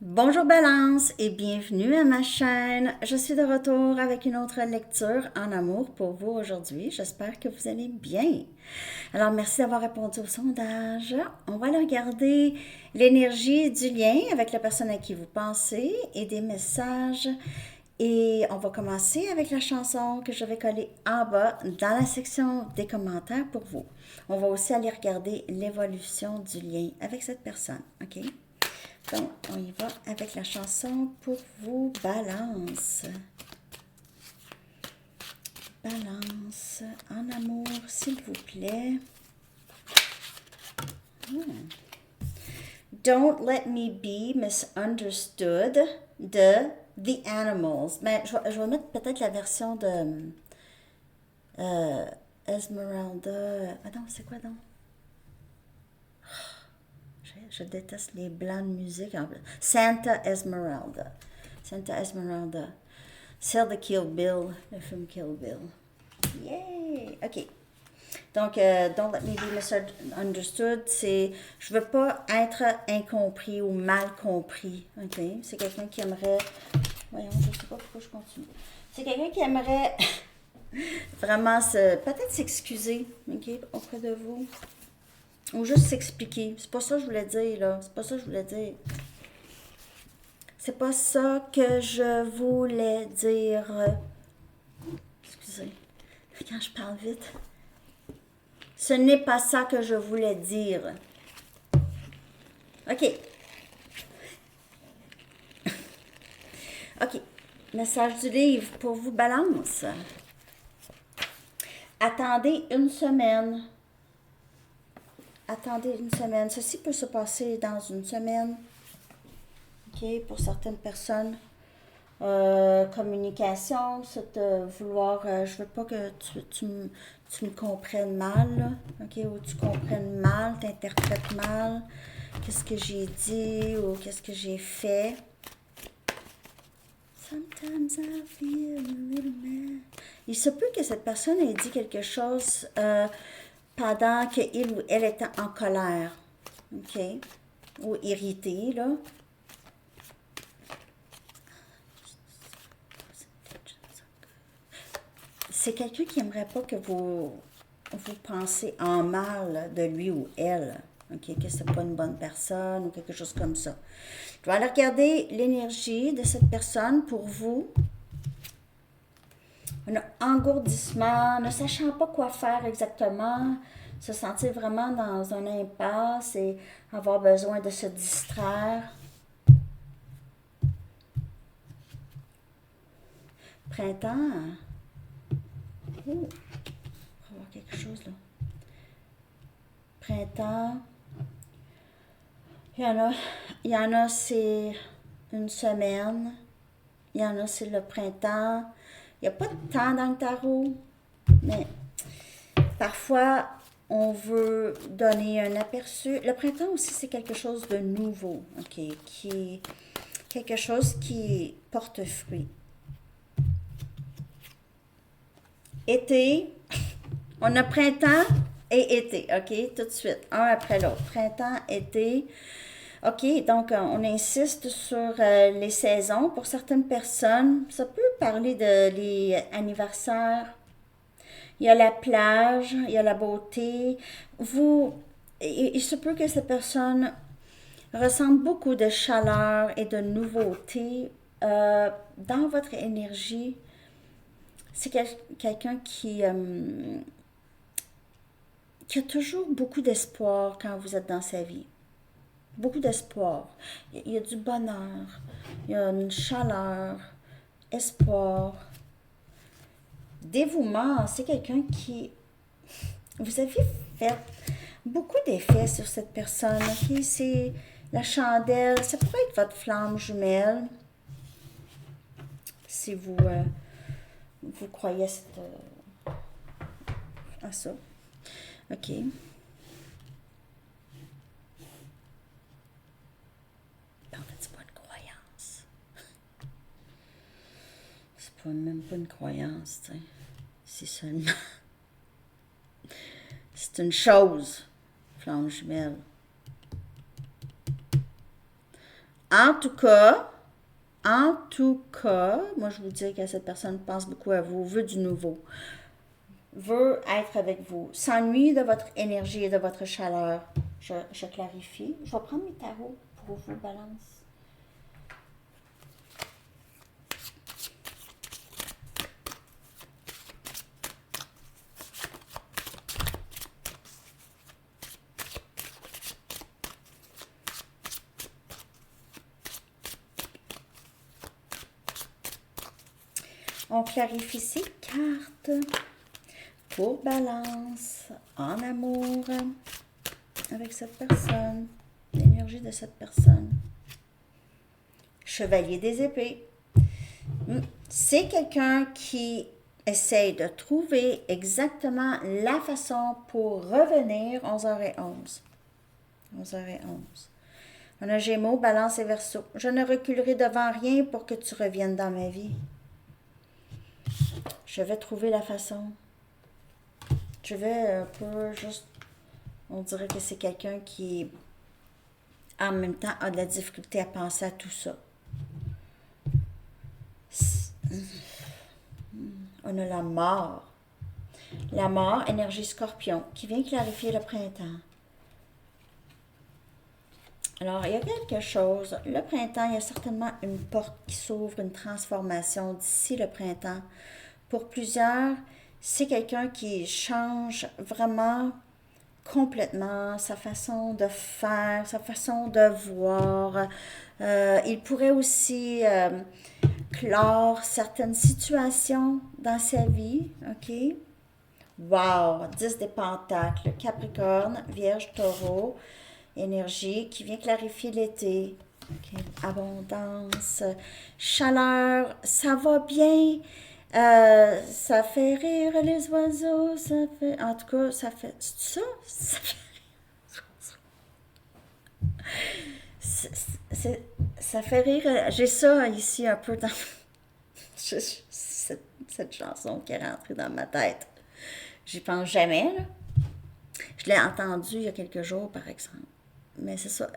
Bonjour Balance et bienvenue à ma chaîne. Je suis de retour avec une autre lecture en amour pour vous aujourd'hui. J'espère que vous allez bien. Alors merci d'avoir répondu au sondage. On va aller regarder l'énergie du lien avec la personne à qui vous pensez et des messages. Et on va commencer avec la chanson que je vais coller en bas dans la section des commentaires pour vous. On va aussi aller regarder l'évolution du lien avec cette personne. OK? Donc, on y va avec la chanson pour vous, Balance. Balance, en amour, s'il vous plaît. Don't let me be misunderstood de The Animals. Mais je vais mettre peut-être la version de Esmeralda. Ah non, c'est quoi donc? Je déteste les blancs de musique. Santa Esmeralda. Santa Esmeralda. Celle de Kill Bill, le film Kill Bill. Yay! OK. Donc, Don't Let Me Be Misunderstood, c'est je veux pas être incompris ou mal compris. OK? C'est quelqu'un qui aimerait. Voyons, je sais pas pourquoi je continue. C'est quelqu'un qui aimerait vraiment peut-être s'excuser, OK, auprès de vous. Ou juste s'expliquer. C'est pas ça que je voulais dire, là. C'est pas ça que je voulais dire. C'est pas ça que je voulais dire. Excusez. Quand je parle vite. Ce n'est pas ça que je voulais dire. OK. OK. Message du livre pour vous, Balance. Attendez une semaine. Attendez une semaine. Ceci peut se passer dans une semaine. OK, pour certaines personnes. Communication, c'est de vouloir, je veux pas que tu me comprennes mal, là, ok, ou tu comprennes mal, t'interprètes mal, qu'est-ce que j'ai dit ou qu'est-ce que j'ai fait. Sometimes I feel a little mad. Il se peut que cette personne ait dit quelque chose pendant qu'il ou elle était en colère, ok, ou irrité, là. C'est quelqu'un qui aimerait pas que vous pensez en mal de lui ou elle. OK, que c'est pas une bonne personne ou quelque chose comme ça. Je vais aller regarder l'énergie de cette personne pour vous. Un engourdissement, ne sachant pas quoi faire exactement, se sentir vraiment dans un impasse et avoir besoin de se distraire. Printemps. Oh, on va voir quelque chose là. Printemps. Il y en a, c'est une semaine. Il y en a, c'est le printemps. Il n'y a pas de temps dans le tarot, mais parfois, on veut donner un aperçu. Le printemps aussi, c'est quelque chose de nouveau, OK, quelque chose qui porte fruit. Été, on a printemps et été, OK, tout de suite, un après l'autre. Printemps, été. OK, donc on insiste sur les saisons. Pour certaines personnes, ça peut parler de les anniversaires. Il y a la plage, il y a la beauté. Il se peut que ces personnes ressentent beaucoup de chaleur et de nouveauté dans votre énergie. C'est quelqu'un qui a toujours beaucoup d'espoir quand vous êtes dans sa vie. Beaucoup d'espoir. Il y a du bonheur, il y a une chaleur, espoir, dévouement. C'est quelqu'un qui... Vous avez fait beaucoup d'effets sur cette personne. Okay? C'est la chandelle. Ça pourrait être votre flamme jumelle. Si vous croyez à ça. OK. En fait, c'est pas une croyance. C'est pas même pas une croyance, tu sais. C'est seulement... C'est une chose, flamme jumelle. En tout cas, moi je vous dis que cette personne pense beaucoup à vous, veut du nouveau, veut être avec vous, s'ennuie de votre énergie et de votre chaleur. Je clarifie. Je vais prendre mes tarots pour vous, Balance. On clarifie ces cartes pour Balance, en amour, avec cette personne, l'énergie de cette personne. Chevalier des épées. C'est quelqu'un qui essaye de trouver exactement la façon pour revenir 11h11. 11h11. On a Gémeaux, Balance et Verseau. Je ne reculerai devant rien pour que tu reviennes dans ma vie. Je vais trouver la façon. Je vais un peu juste... On dirait que c'est quelqu'un qui, en même temps, a de la difficulté à penser à tout ça. On a la mort. La mort, énergie scorpion, qui vient clarifier le printemps. Alors, il y a quelque chose. Le printemps, il y a certainement une porte qui s'ouvre, une transformation d'ici le printemps. Pour plusieurs, c'est quelqu'un qui change vraiment complètement sa façon de faire, sa façon de voir. Il pourrait aussi clore certaines situations dans sa vie, ok? Wow! 10 des pentacles, Capricorne, Vierge, Taureau, énergie qui vient clarifier l'été. Okay. Abondance, chaleur, ça va bien. Ça fait rire les oiseaux, ça fait... En tout cas, ça fait... C'est ça? Ça fait rire. Ça fait rire. J'ai ça ici un peu dans... cette chanson qui est rentrée dans ma tête. J'y pense jamais, là. Je l'ai entendue il y a quelques jours, par exemple. Mais c'est ça,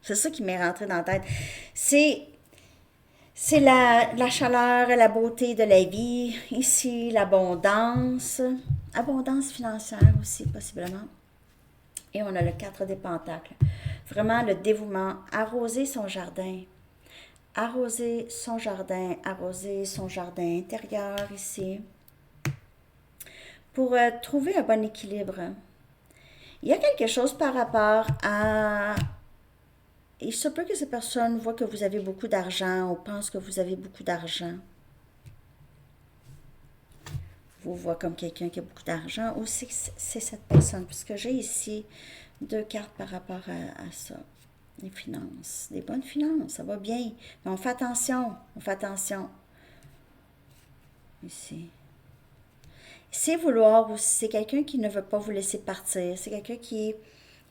c'est ça qui m'est rentré dans la tête. C'est la chaleur et la beauté de la vie. Ici, l'abondance. Abondance financière aussi, possiblement. Et on a le 4 des pentacles. Vraiment le dévouement. Arroser son jardin. Arroser son jardin. Arroser son jardin intérieur ici. Pour trouver un bon équilibre. Il y a quelque chose par rapport à... Il se peut que ces personnes voient que vous avez beaucoup d'argent ou pensent que vous avez beaucoup d'argent. Vous voient comme quelqu'un qui a beaucoup d'argent ou c'est cette personne. Parce que j'ai ici 2 cartes par rapport à ça. Les finances. Des bonnes finances, ça va bien. Mais on fait attention. On fait attention. Ici. C'est vouloir aussi. C'est quelqu'un qui ne veut pas vous laisser partir. C'est quelqu'un qui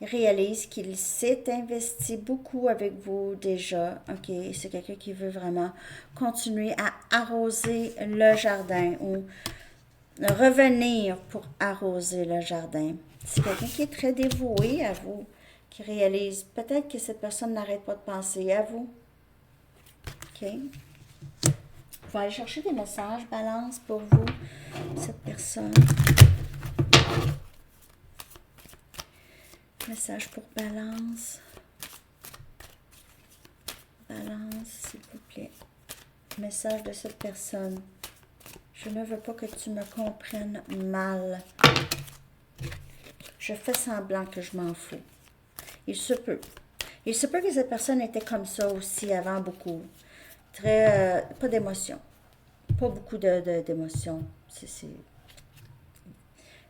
réalise qu'il s'est investi beaucoup avec vous déjà. OK, c'est quelqu'un qui veut vraiment continuer à arroser le jardin ou revenir pour arroser le jardin. C'est quelqu'un qui est très dévoué à vous, qui réalise peut-être que cette personne n'arrête pas de penser à vous. OK. On va aller chercher des messages, Balance, pour vous, cette personne. Message pour Balance. Balance, s'il vous plaît. Message de cette personne. Je ne veux pas que tu me comprennes mal. Je fais semblant que je m'en fous. Il se peut. Il se peut que cette personne était comme ça aussi avant beaucoup. Très... pas d'émotion. Pas beaucoup d'émotion.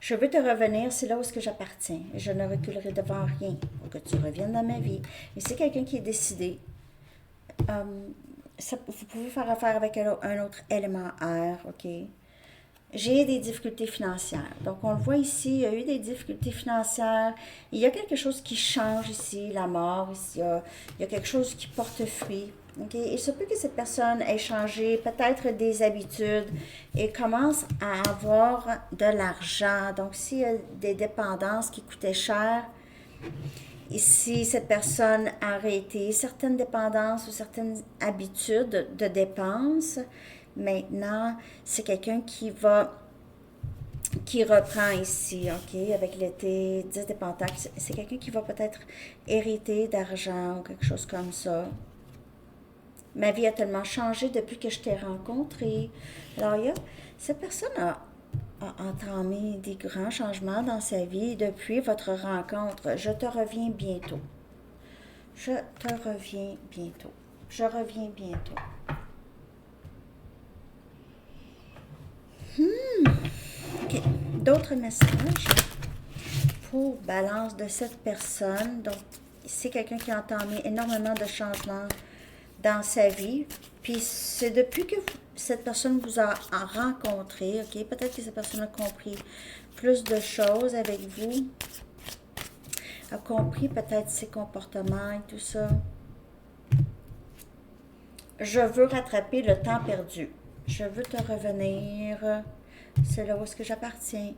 Je veux te revenir, c'est là où est-ce que j'appartiens. Et je ne reculerai devant rien pour que tu reviennes dans ma vie. Et c'est quelqu'un qui est décidé. Vous pouvez faire affaire avec un autre élément air, OK? J'ai des difficultés financières. Donc, on le voit ici, il y a eu des difficultés financières. Il y a quelque chose qui change ici, la mort, ici, il y a quelque chose qui porte fruit. Okay? Il se peut que cette personne ait changé peut-être des habitudes et commence à avoir de l'argent. Donc, s'il y a des dépendances qui coûtaient cher, Ici, cette personne a arrêté certaines dépendances ou certaines habitudes de dépenses. Maintenant, c'est quelqu'un qui reprend ici, OK, avec l'été 10 de Pentacle. C'est quelqu'un qui va peut-être hériter d'argent ou quelque chose comme ça. Ma vie a tellement changé depuis que je t'ai rencontré. Alors, cette personne a entamé des grands changements dans sa vie depuis votre rencontre. Je te reviens bientôt. Je te reviens bientôt. Je reviens bientôt. OK. D'autres messages pour Balance de cette personne. Donc, c'est quelqu'un qui a entamé énormément de changements dans sa vie. Puis, c'est depuis que cette personne vous a rencontré, OK? Peut-être que cette personne a compris plus de choses avec vous. A compris peut-être ses comportements et tout ça. Je veux rattraper le temps perdu. Je veux te revenir. C'est là où est-ce que j'appartiens.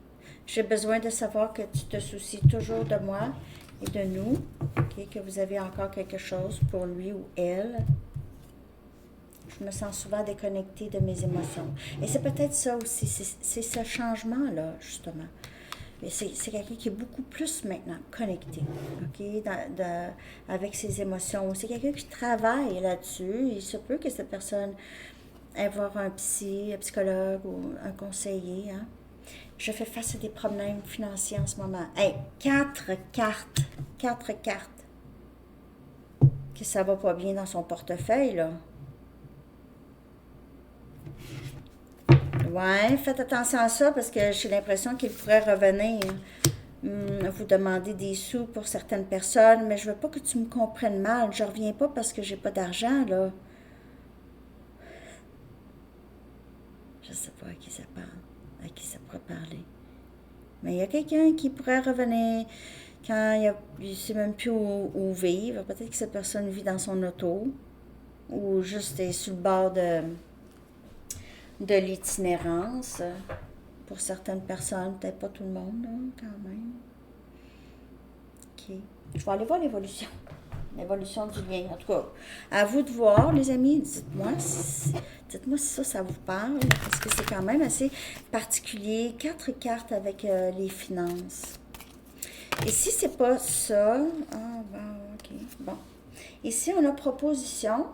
J'ai besoin de savoir que tu te soucies toujours de moi et de nous. Okay, que vous avez encore quelque chose pour lui ou elle. Je me sens souvent déconnectée de mes émotions. Et c'est peut-être ça aussi. C'est ce changement-là, justement. C'est quelqu'un qui est beaucoup plus maintenant connecté, OK, avec ses émotions. C'est quelqu'un qui travaille là-dessus. Il se peut que cette personne aille voir un psychologue ou un conseiller. Hein. Je fais face à des problèmes financiers en ce moment. Hey, 4 cartes. 4 cartes. Que ça va pas bien dans son portefeuille, là. Ouais, faites attention à ça parce que j'ai l'impression qu'il pourrait revenir vous demander des sous pour certaines personnes, mais je veux pas que tu me comprennes mal. Je reviens pas parce que j'ai pas d'argent, là. Je sais pas à qui ça parle, à qui ça pourrait parler. Mais il y a quelqu'un qui pourrait revenir quand il sait même plus où vivre. Peut-être que cette personne vit dans son auto ou juste est sur le bord de l'itinérance. Pour certaines personnes, peut-être pas tout le monde, là, quand même. OK. Je vais aller voir l'évolution. L'évolution du lien. En tout cas, à vous de voir, les amis. Dites-moi si ça vous parle, parce que c'est quand même assez particulier. 4 cartes avec les finances. Et si c'est pas ça... Ah, bon, OK. Bon. Ici, on a proposition.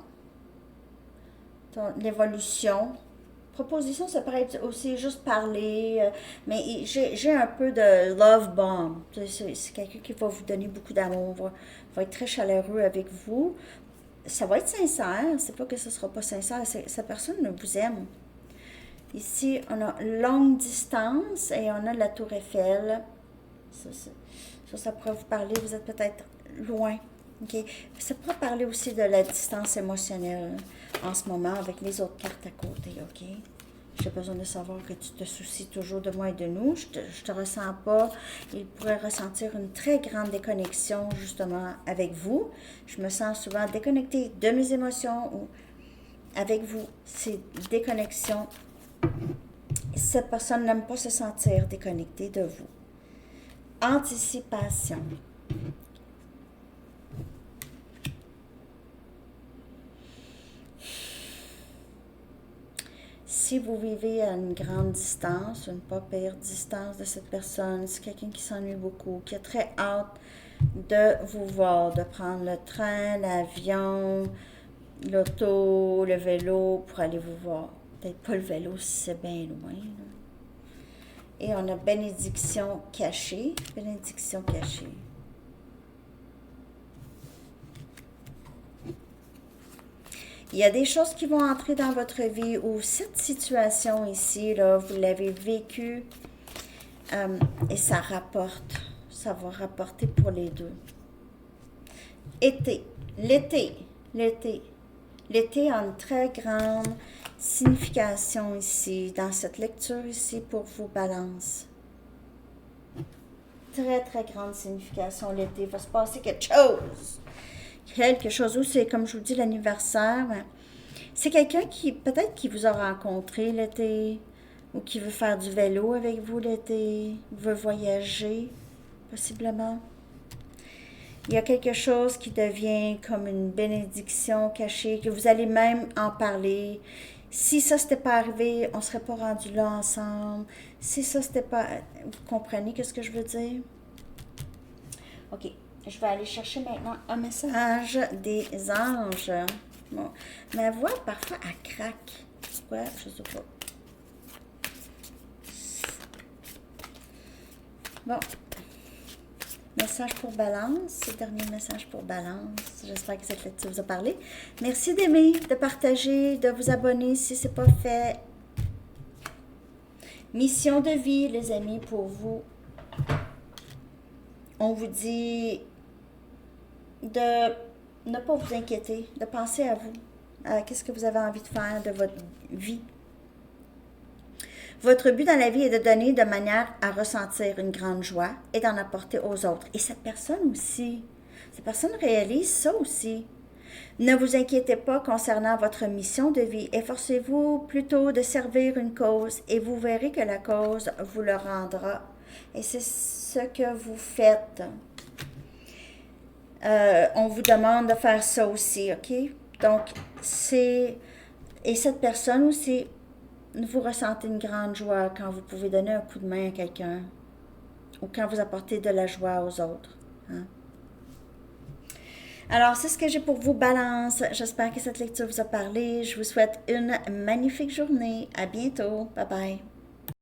L'évolution. Proposition, ça pourrait être aussi juste parler, mais j'ai un peu de love bomb. C'est quelqu'un qui va vous donner beaucoup d'amour, va être très chaleureux avec vous. Ça va être sincère, c'est pas que ce sera pas sincère, cette personne vous aime. Ici, on a longue distance et on a la tour Eiffel. Ça pourrait vous parler, vous êtes peut-être loin. Okay. Ça pourrait parler aussi de la distance émotionnelle en ce moment avec les autres cartes à côté, OK? J'ai besoin de savoir que tu te soucies toujours de moi et de nous. Je te ressens pas. Il pourrait ressentir une très grande déconnexion justement avec vous. Je me sens souvent déconnectée de mes émotions ou avec vous. C'est déconnexion. Cette personne n'aime pas se sentir déconnectée de vous. Anticipation. Si vous vivez à une grande distance, une pas pire distance de cette personne, c'est quelqu'un qui s'ennuie beaucoup, qui a très hâte de vous voir, de prendre le train, l'avion, l'auto, le vélo pour aller vous voir. Peut-être pas le vélo si c'est bien loin. Là. Et on a bénédiction cachée. Bénédiction cachée. Il y a des choses qui vont entrer dans votre vie où cette situation ici, là, vous l'avez vécue et ça rapporte. Ça va rapporter pour les deux. L'été a une très grande signification ici, dans cette lecture ici pour vous, Balance. Très, très grande signification l'été. Il va se passer quelque chose. Quelque chose où c'est, comme je vous dis, l'anniversaire. C'est quelqu'un qui, peut-être, qui vous a rencontré l'été, ou qui veut faire du vélo avec vous l'été, veut voyager, possiblement. Il y a quelque chose qui devient comme une bénédiction cachée, que vous allez même en parler. Si ça s'était pas arrivé, on serait pas rendu là ensemble. Si ça c'était pas... Vous comprenez ce que je veux dire? OK. Je vais aller chercher maintenant un message des anges. Bon. Ma voix, parfois, elle craque. Pourquoi? Je sais pas. Bon. Message pour Balance. Ce dernier message pour Balance. J'espère que cette lecture vous a parlé. Merci d'aimer, de partager, de vous abonner si ce n'est pas fait. Mission de vie, les amis, pour vous. On vous dit de ne pas vous inquiéter, de penser à vous, à qu'est-ce que vous avez envie de faire de votre vie. Votre but dans la vie est de donner de manière à ressentir une grande joie et d'en apporter aux autres. Et cette personne aussi, cette personne réalise ça aussi. Ne vous inquiétez pas concernant votre mission de vie. Efforcez-vous plutôt de servir une cause et vous verrez que la cause vous le rendra. Et c'est ce que vous faites. On vous demande de faire ça aussi, OK? Donc, c'est... Et cette personne aussi, vous ressentez une grande joie quand vous pouvez donner un coup de main à quelqu'un ou quand vous apportez de la joie aux autres. Hein? Alors, c'est ce que j'ai pour vous, Balance. J'espère que cette lecture vous a parlé. Je vous souhaite une magnifique journée. À bientôt. Bye bye.